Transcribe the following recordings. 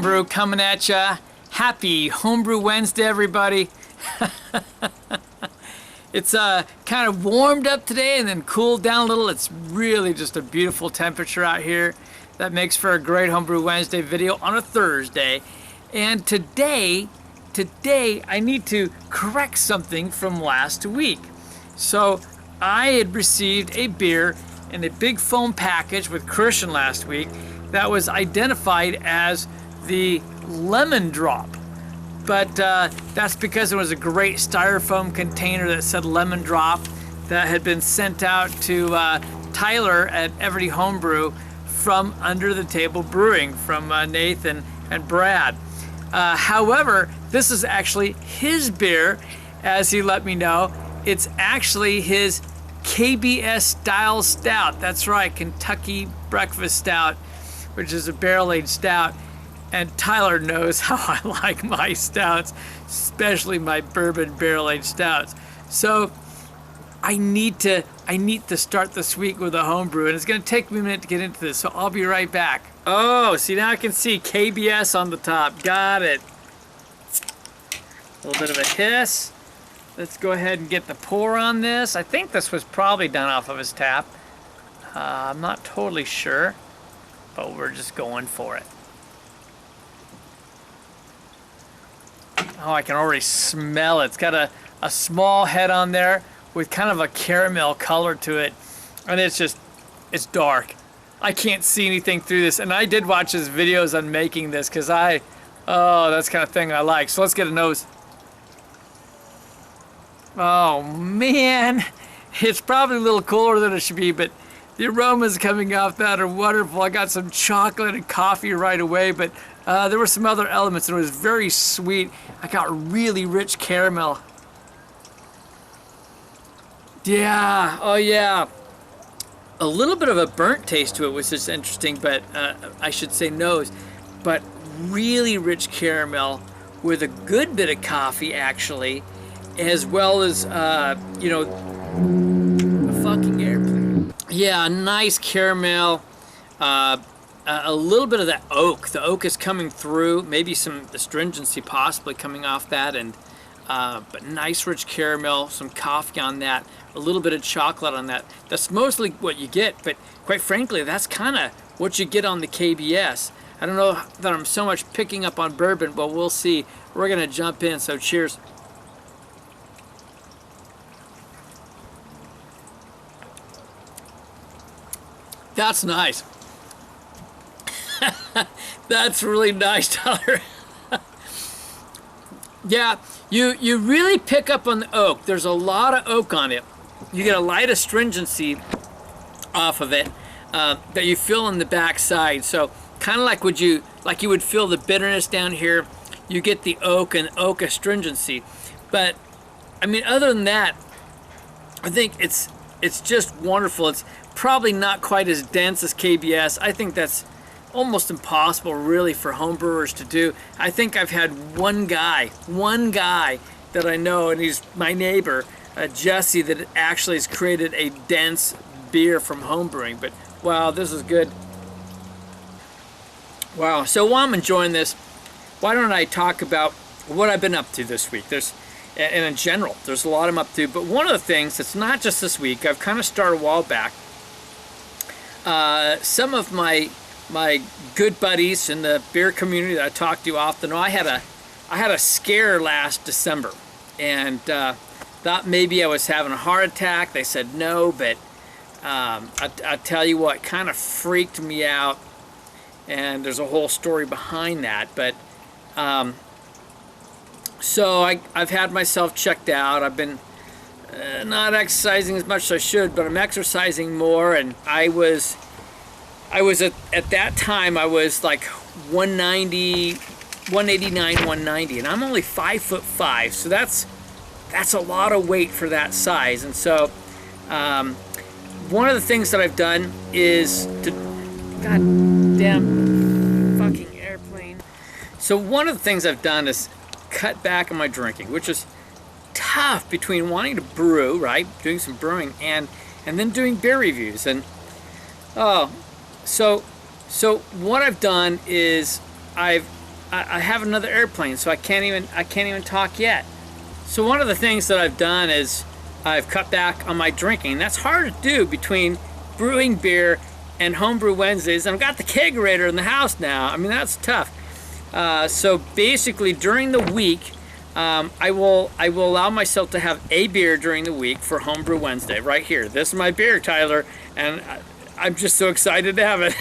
Homebrew coming at ya. Happy Homebrew Wednesday, everybody. It's kind of warmed up today and then cooled down a little. It's really just a beautiful temperature out here. That makes for a great Homebrew Wednesday video on a Thursday. And today I need to correct something from last week. So I had received a beer in a big foam package with Christian last week that was identified as the lemon drop. But that's because it was a great styrofoam container that said lemon drop that had been sent out to Tyler at Every Homebrew from Under the Table Brewing, from Nathan and Brad. However, this is actually his beer, as he let me know. It's actually his KBS style stout. That's right, Kentucky Breakfast Stout, which is a barrel-aged stout. And Tyler knows how I like my stouts, especially my bourbon barrel-aged stouts. So I need to start this week with a homebrew, and it's gonna take me a minute to get into this, so I'll be right back. Oh, see, now I can see KBS on the top. Got it. A little bit of a hiss. Let's go ahead and get the pour on this. I think this was probably done off of his tap. I'm not totally sure, but we're just going for it. Oh, I can already smell it. It's got a small head on there with kind of a caramel color to it. And it's dark. I can't see anything through this. And I did watch his videos on making this because that's the kind of thing I like. So let's get a nose. Oh man, it's probably a little cooler than it should be, but the aromas coming off that are wonderful. I got some chocolate and coffee right away, but there were some other elements, and it was very sweet. I got really rich caramel. Yeah, oh yeah. A little bit of a burnt taste to it, which is interesting, but I should say nose. But really rich caramel with a good bit of coffee, actually, as well as, a fucking airplane. Yeah, nice caramel. A little bit of that oak. The oak is coming through. Maybe some astringency possibly coming off that, and but nice rich caramel, some coffee on that, a little bit of chocolate on that. That's mostly what you get, but quite frankly, that's kind of what you get on the KBS. I don't know that I'm so much picking up on bourbon, but we'll see. We're gonna jump in, so cheers. That's nice. That's really nice, Tyler. Yeah, you really pick up on the oak. There's a lot of oak on it. You get a light astringency off of it that you feel on the back side. So kind of like you would feel the bitterness down here, you get the oak and oak astringency. But I mean, other than that, I think it's just wonderful. It's probably not quite as dense as KBS. I think that's almost impossible really for homebrewers to do. I think I've had one guy that I know, and he's my neighbor, Jesse, that actually has created a dense beer from homebrewing. But wow, this is good. Wow, so while I'm enjoying this, why don't I talk about what I've been up to this week? And in general, there's a lot I'm up to, but one of the things that's not just this week, I've kind of started a while back. Some of my good buddies in the beer community that I talk to often know I had a scare last December, and thought maybe I was having a heart attack. They said no, but I tell you what, kind of freaked me out, and there's a whole story behind that. But so I've had myself checked out. I've been not exercising as much as I should, but I'm exercising more, and I was at that time I was like 190, 189, 190, and I'm only 5'5", so that's a lot of weight for that size. And so one of the things that I've done is to, goddamn fucking airplane. So one of the things I've done is cut back on my drinking, which is tough between wanting to brew, right, doing some brewing, and then doing beer reviews. And so what I've done is I've I have another airplane, so I can't even talk yet. So one of the things that I've done is I've cut back on my drinking. That's hard to do between brewing beer and Homebrew Wednesdays. And I've got the kegerator in the house now. I mean, that's tough. So basically during the week, I will allow myself to have a beer during the week for Homebrew Wednesday right here. This is my beer, Tyler, and I'm just so excited to have it.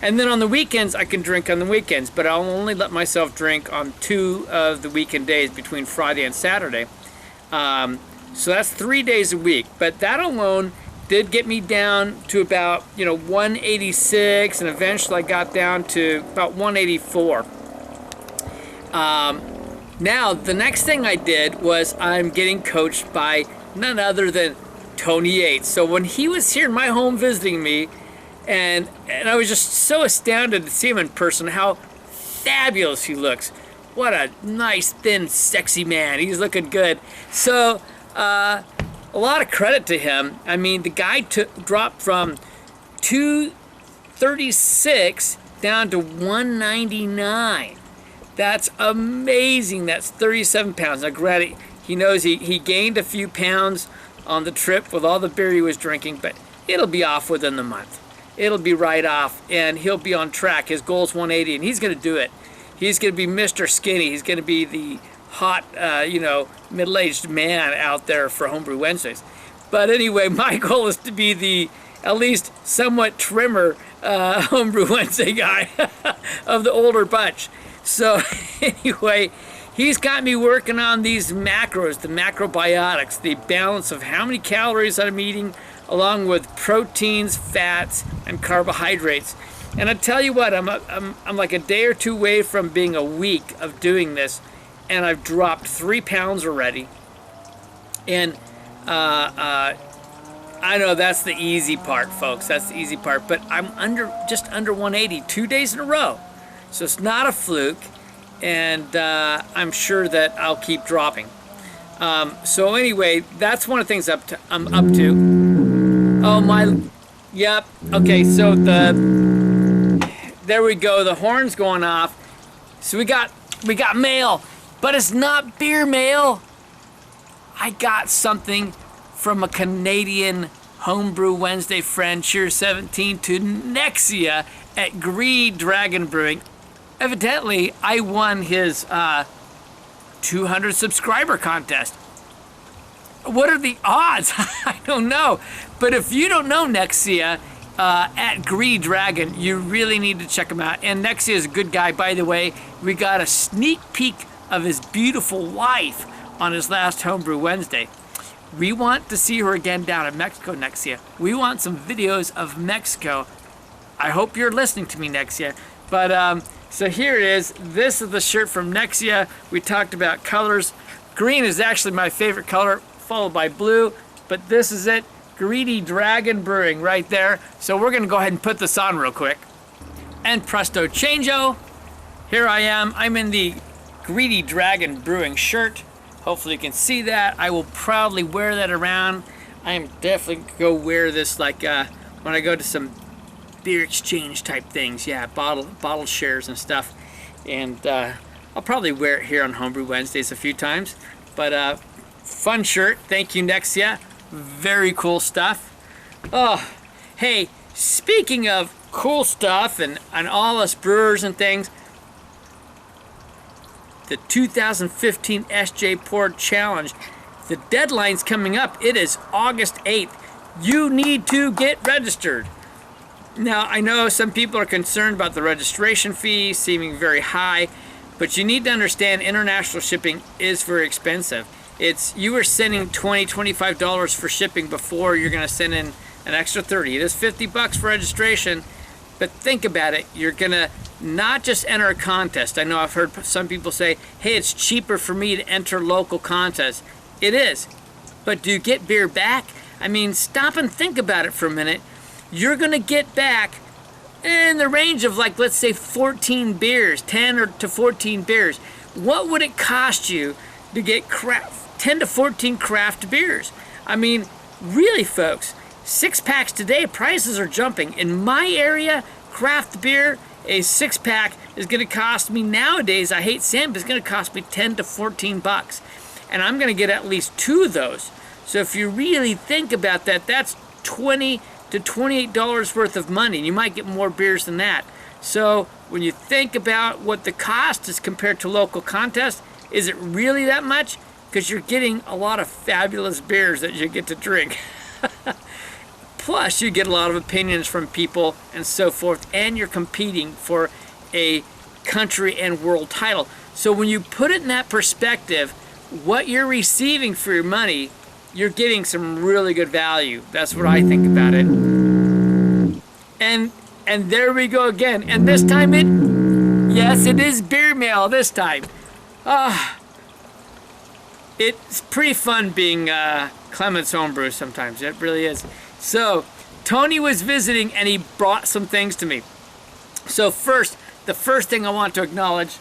And then on the weekends, I can drink on the weekends, but I'll only let myself drink on 2 of the weekend days between Friday and Saturday. So that's 3 days a week, but that alone did get me down to about 186, and eventually I got down to about 184. Now the next thing I did was I'm getting coached by none other than Tony Yates. So when he was here in my home visiting me, and I was just so astounded to see him in person, how fabulous he looks. What a nice, thin, sexy man. He's looking good. So a lot of credit to him. I mean, the guy dropped from 236 down to 199. That's amazing. That's 37 pounds. Now, granted, he knows he gained a few pounds on the trip with all the beer he was drinking, but it'll be off within the month. It'll be right off, and he'll be on track. His goal's 180, and he's going to do it. He's going to be Mr. Skinny. He's going to be the hot, middle-aged man out there for Homebrew Wednesdays. But anyway, my goal is to be the at least somewhat trimmer Homebrew Wednesday guy of the older bunch. So anyway, he's got me working on these macros, the macrobiotics, the balance of how many calories I'm eating, along with proteins, fats, and carbohydrates. And I tell you what, I'm like a day or two away from being a week of doing this, and I've dropped 3 pounds already. And I know that's the easy part, folks. That's the easy part. But I'm just under 180 2 days in a row. So it's not a fluke, and I'm sure that I'll keep dropping. So anyway, that's one of the things I'm up to. Oh my, yep. Okay, so there we go. The horn's going off. So we got mail, but it's not beer mail. I got something from a Canadian Homebrew Wednesday friend, Cheer 17, to Nexia at Green Dragon Brewing. Evidently, I won his 200 subscriber contest. What are the odds? I don't know. But if you don't know Nexia at Green Dragon, you really need to check him out. And Nexia is a good guy, by the way. We got a sneak peek of his beautiful wife on his last Homebrew Wednesday. We want to see her again down in Mexico, Nexia. We want some videos of Mexico. I hope you're listening to me, Nexia. But so here it is. This is the shirt from Nexia. We talked about colors. Green is actually my favorite color, followed by blue. But this is it. Greedy Dragon Brewing right there. So we're going to go ahead and put this on real quick. And presto changeo. Here I am. I'm in the Greedy Dragon Brewing shirt. Hopefully you can see that. I will proudly wear that around. I am definitely going to go wear this like when I go to some beer exchange type things. Yeah, bottle shares and stuff. And I'll probably wear it here on Homebrew Wednesdays a few times. But fun shirt. Thank you, Nexia. Very cool stuff. Oh, hey, speaking of cool stuff and all us brewers and things, the 2015 SJ Pour Challenge, the deadline's coming up. It is August 8th. You need to get registered. Now, I know some people are concerned about the registration fee seeming very high, but you need to understand international shipping is very expensive. You are sending $20, $25 for shipping before you're going to send in an extra $30. It is $50 for registration, but think about it. You're going to not just enter a contest. I know I've heard some people say, hey, it's cheaper for me to enter local contests. It is, but do you get beer back? I mean, stop and think about it for a minute. You're going to get back in the range of, like, let's say 14 beers, 10 to 14 beers. What would it cost you to get 10 to 14 craft beers? I mean, really, folks, 6-packs today, prices are jumping. In my area, craft beer, a 6-pack is going to cost me nowadays, I hate saying, but it's going to cost me 10 to 14 bucks. And I'm going to get at least 2 of those. So if you really think about that, that's $20 to $28 worth of money. You might get more beers than that. So when you think about what the cost is compared to local contests, is it really that much? Because you're getting a lot of fabulous beers that you get to drink. Plus, you get a lot of opinions from people and so forth, and you're competing for a country and world title. So when you put it in that perspective, what you're receiving for your money, you're getting some really good value. That's what I think about it. And there we go again. And this time yes, it is beer mail this time. It's pretty fun being Clement's homebrew sometimes. It really is. So Tony was visiting and he brought some things to me. So the first thing I want to acknowledge,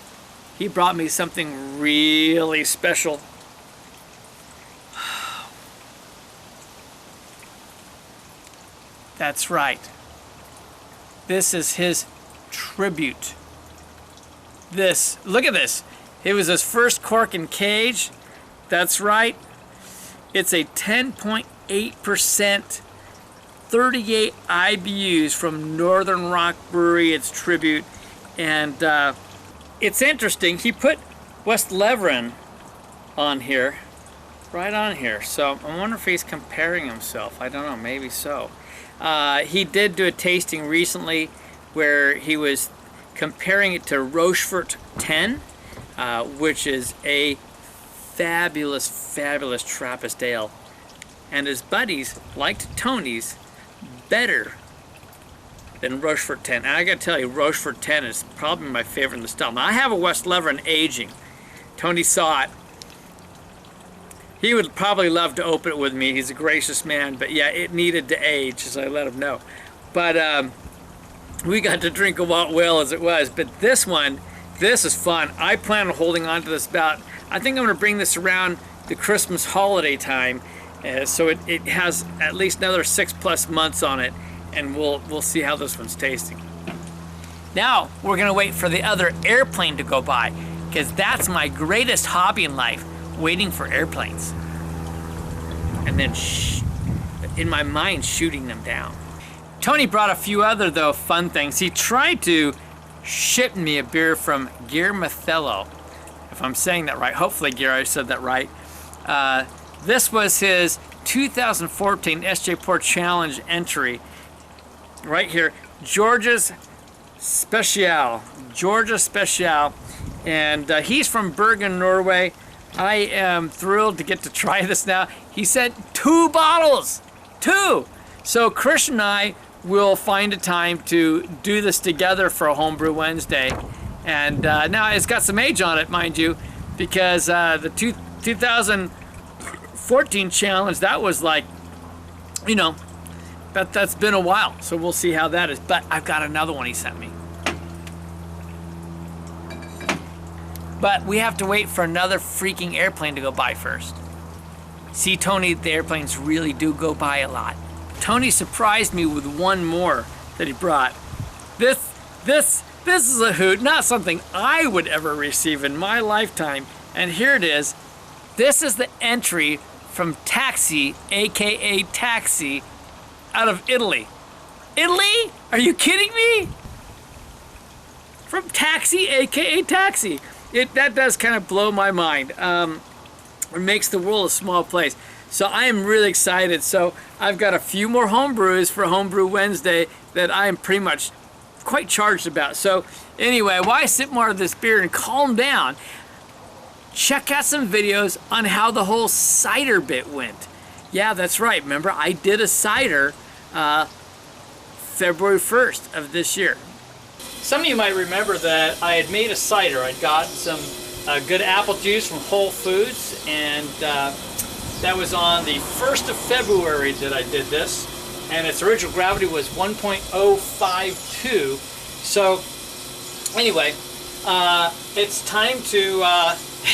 he brought me something really special. That's right. This is his tribute. Look at this. It was his first cork and cage. That's right. It's a 10.8%, 38 IBUs from Northern Rock Brewery. It's tribute. And it's interesting. He put West Leverin on here, right on here. So I wonder if he's comparing himself. I don't know, maybe so. He did do a tasting recently where he was comparing it to Rochefort 10, which is a fabulous, fabulous Trappist ale. And his buddies liked Tony's better than Rochefort 10. And I gotta tell you, Rochefort 10 is probably my favorite in the style. Now, I have a West Leverin aging. Tony saw it. He would probably love to open it with me. He's a gracious man, but yeah, it needed to age, as I let him know. But we got to drink a lot well as it was. But this is fun. I plan on holding on to this I think I'm gonna bring this around the Christmas holiday time. So it has at least another 6+ months on it, and we'll see how this one's tasting. Now, we're gonna wait for the other airplane to go by, because that's my greatest hobby in life. Waiting for airplanes, and then in my mind shooting them down. Tony brought a few other fun things. He tried to ship me a beer from Geir Mathello, if I'm saying that right. Hopefully, Geir, I said that right. This was his 2014 SJ Port Challenge entry. Right here, Georgia Special, and he's from Bergen, Norway. I am thrilled to get to try this now. He said 2 bottles, 2. So Chris and I will find a time to do this together for a Homebrew Wednesday. And now it's got some age on it, mind you, because the 2014 challenge, that was like, you know, that's been a while. So we'll see how that is. But I've got another one he sent me. But we have to wait for another freaking airplane to go by first. See, Tony, the airplanes really do go by a lot. Tony surprised me with one more that he brought. This is a hoot, not something I would ever receive in my lifetime. And here it is. This is the entry from Taxi, aka Taxi, out of Italy. Italy? Are you kidding me? From Taxi, aka Taxi. That does kind of blow my mind. It makes the world a small place. So I am really excited. So I've got a few more homebrews for Homebrew Wednesday that I am pretty much quite charged about. So anyway, while I sip more of this beer and calm down, check out some videos on how the whole cider bit went. Yeah, that's right. Remember, I did a cider February 1st of this year. Some of you might remember that I had made a cider. I'd gotten some good apple juice from Whole Foods, and that was on the 1st of February that I did this, and its original gravity was 1.052. So anyway, it's time to,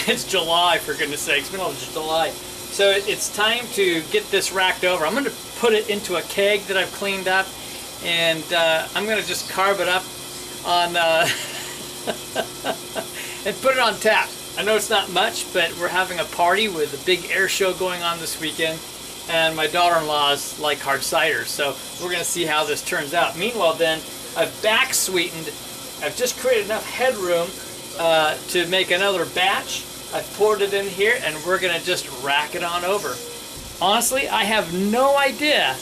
it's July, for goodness sakes, middle of July. So it's time to get this racked over. I'm going to put it into a keg that I've cleaned up, and I'm going to just carb it up on and put it on tap. I know it's not much, but we're having a party with a big air show going on this weekend, and my daughter-in-law's like hard cider, so we're gonna see how this turns out. Meanwhile then, I've back sweetened. I've just created enough headroom to make another batch. I've poured it in here, and we're gonna just rack it on over. Honestly, I have no idea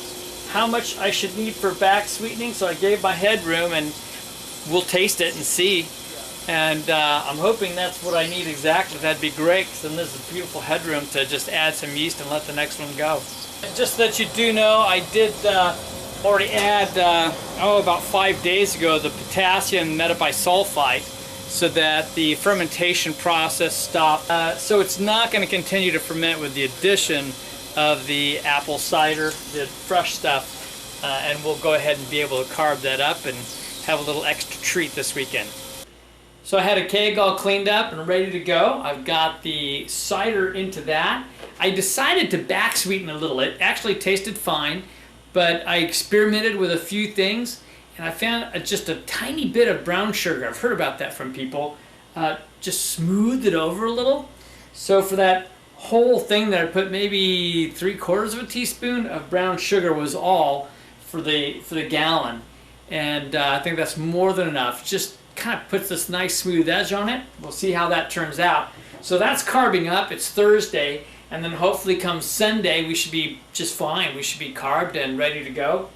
how much I should need for back sweetening, so I gave my headroom, and we'll taste it and see. And I'm hoping that's what I need exactly. That'd be great, because then there's a beautiful headroom to just add some yeast and let the next one go. Just that you do know, I did already add, about 5 days ago, the potassium metabisulfite, so that the fermentation process stopped. So it's not going to continue to ferment with the addition of the apple cider, the fresh stuff, and we'll go ahead and be able to carb that up and have a little extra treat this weekend. So I had a keg all cleaned up and ready to go. I've got the cider into that. I decided to back sweeten a little. It actually tasted fine, but I experimented with a few things, and I found just a tiny bit of brown sugar. I've heard about that from people. Just smoothed it over a little. So for that whole thing that I put maybe 3/4 of a teaspoon of brown sugar was all for the gallon. And I think that's more than enough. Just kind of puts this nice smooth edge on it. We'll see how that turns out. So that's carbing up. It's Thursday, and then hopefully come Sunday we should be just fine. We should be carbed and ready to go.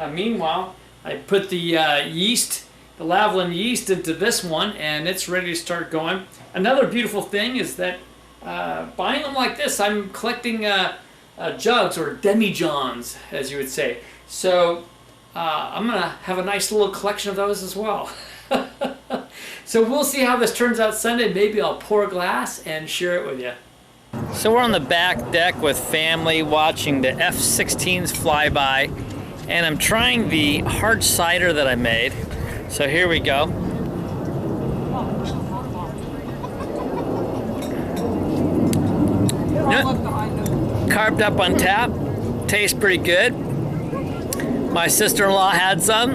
Meanwhile, I put the yeast, the Lavalin yeast, into this one, and it's ready to start going. Another beautiful thing is that buying them like this, I'm collecting jugs, or demijohns, as you would say. So I'm gonna have a nice little collection of those as well. So we'll see how this turns out Sunday. Maybe I'll pour a glass and share it with you. So we're on the back deck with family watching the F-16s fly by, and I'm trying the hard cider that I made. So here we go. Carved up on tap, tastes pretty good. My sister-in-law had some,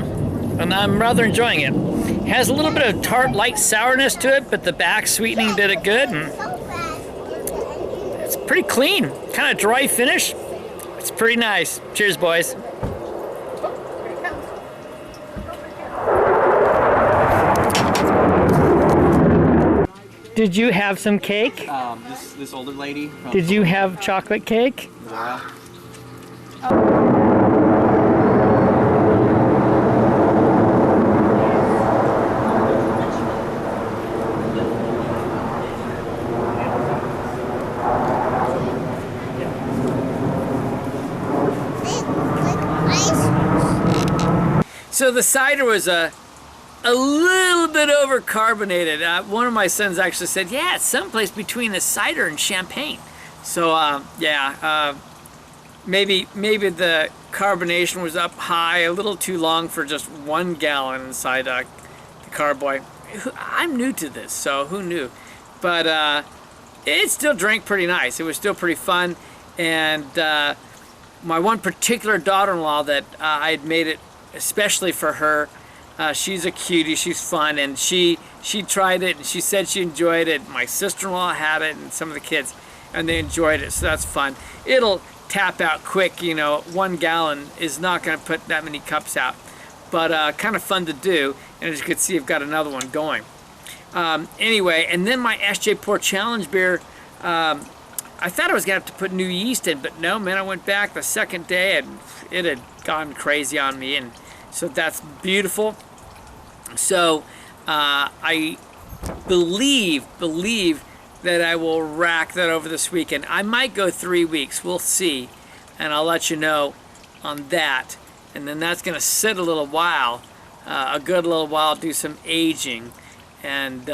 and I'm rather enjoying it. It has a little bit of tart, light sourness to it, but the back sweetening did it good. And it's pretty clean, kind of dry finish. It's pretty nice. Cheers, boys. Did you have some cake? This older lady. Did you have chocolate cake? Laura. So the cider was a little bit over carbonated. One of my sons actually said, yeah, it's someplace between the cider and champagne. So maybe the carbonation was up high, a little too long for just 1 gallon inside the carboy. I'm new to this, so who knew? But it still drank pretty nice. It was still pretty fun. And my one particular daughter-in-law that I had made it especially for her, she's a cutie, she's fun, and she tried it and she said she enjoyed it. My sister-in-law had it and some of the kids, and they enjoyed it, so that's fun. It'll tap out quick, you know. 1 gallon is not going to put that many cups out, but kind of fun to do. And as you can see, I've got another one going. Anyway, and then my SJ Pour Challenge beer, I thought I was going to have to put new yeast in, but no, man, I went back the second day and it had gone crazy on me, and so that's beautiful. So I believe that I will rack that over this weekend. I might go 3 weeks, we'll see, and I'll let you know on that. And then that's going to sit a little while, a good little while, do some aging, and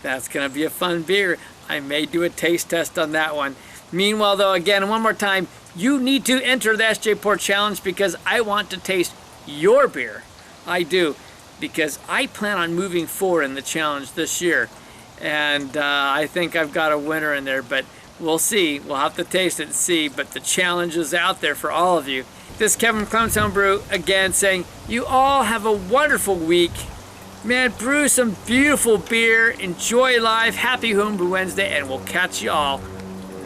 that's going to be a fun beer. I may do a taste test on that one. Meanwhile, though, again, one more time, you need to enter the SJ Pour Challenge because I want to taste your beer. I do, because I plan on moving forward in the challenge this year. And I think I've got a winner in there, but we'll see. We'll have to taste it and see. But the challenge is out there for all of you. This is Kevin Clem's Homebrew again saying, you all have a wonderful week. Man, brew some beautiful beer, enjoy life, happy Homebrew Wednesday, and we'll catch you all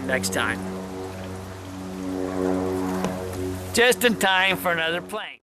next time. Just in time for another plank.